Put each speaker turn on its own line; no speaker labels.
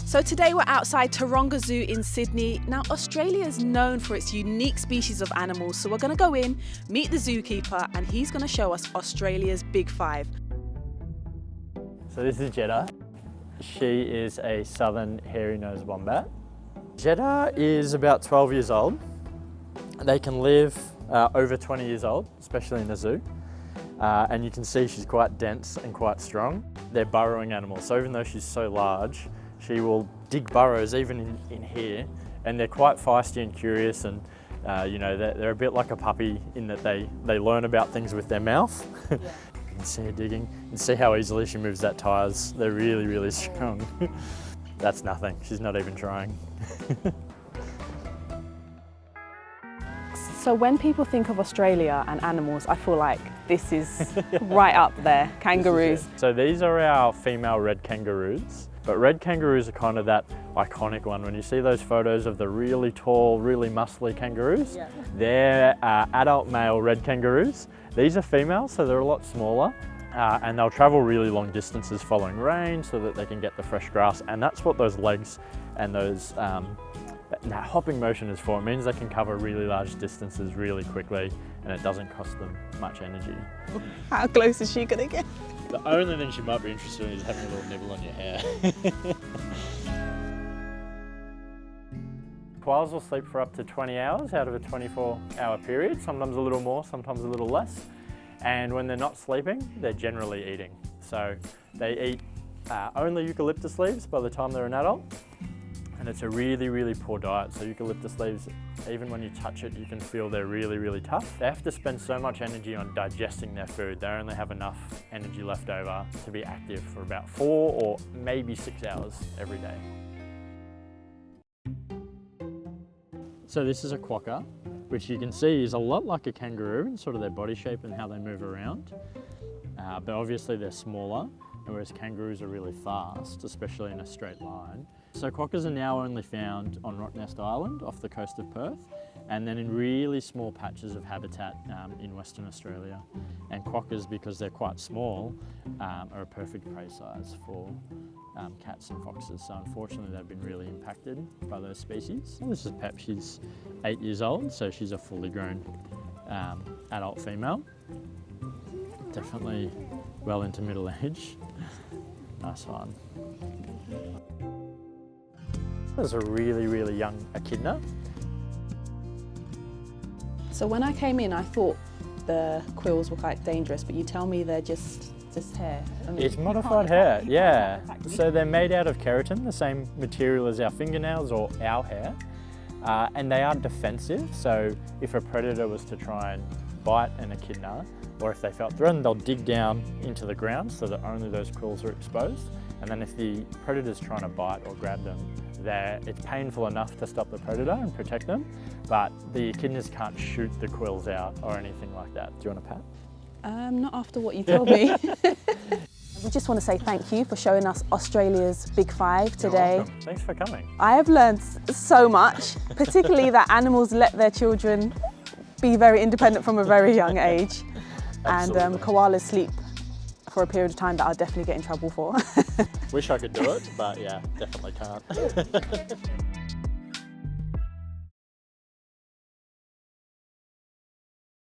So today we're outside Taronga Zoo in Sydney. Now Australia is known for its unique species of animals, so we're going to go in, meet the zookeeper, and he's going to show us Australia's Big Five.
So this is Jeddah. She is a southern hairy-nosed wombat. Jeddah is about 12 years old. They can live over 20 years old, especially in the zoo. And you can see she's quite dense and quite strong. They're burrowing animals, so even though she's so large, she will dig burrows even in here, and they're quite feisty and curious, and you know, they're a bit like a puppy in that they learn about things with their mouth. Yeah. You can see her digging, and see how easily she moves that tyres. They're really, really strong. That's nothing, she's not even trying.
So when people think of Australia and animals, I feel like this is right up there, kangaroos.
So these are our female red kangaroos. But red kangaroos are kind of that iconic one. When you see those photos of the really tall, really muscly kangaroos, yeah. They're adult male red kangaroos. These are females, so they're a lot smaller, and they'll travel really long distances following rain so that they can get the fresh grass, and that's what those legs and those that hopping motion is for. It means they can cover really large distances really quickly, and it doesn't cost them much energy.
How close is she gonna get?
The only thing she might be interested in is having a little nibble on your hair. Koalas will sleep for up to 20 hours out of a 24-hour period, sometimes a little more, sometimes a little less. And when they're not sleeping, they're generally eating. So they eat only eucalyptus leaves by the time they're an adult. And it's a really, really poor diet. So eucalyptus leaves, even when you touch it, you can feel they're really, really tough. They have to spend so much energy on digesting their food. They only have enough energy left over to be active for about 4 or maybe 6 hours every day. So this is a quokka, which you can see is a lot like a kangaroo in sort of their body shape and how they move around. But obviously they're smaller, whereas kangaroos are really fast, especially in a straight line. So quokkas are now only found on Rottnest Island off the coast of Perth, and then in really small patches of habitat in Western Australia. And quokkas, because they're quite small, are a perfect prey size for cats and foxes. So unfortunately they've been really impacted by those species. Well, this is Pep, she's 8 years old, so she's a fully grown adult female. Definitely well into middle age. Nice one. There's a really, really young echidna.
So when I came in, I thought the quills were quite dangerous, but you tell me they're just hair. I mean,
it's modified hair, yeah. So they're made out of keratin, the same material as our fingernails or our hair. And they are defensive, so if a predator was to try and bite an echidna, or if they felt threatened, they'll dig down into the ground so that only those quills are exposed. And then if the predator's trying to bite or grab them, it's painful enough to stop the predator and protect them, but the echidnas can't shoot the quills out or anything like that. Do you want a pat?
Not after what you told me. We just want to say thank you for showing us Australia's Big Five today.
You're welcome. Thanks for coming.
I have learned so much, particularly that animals let their children be very independent from a very young age. And koalas sleep for a period of time that I'll definitely get in trouble for.
Wish I could do it, but yeah, definitely can't.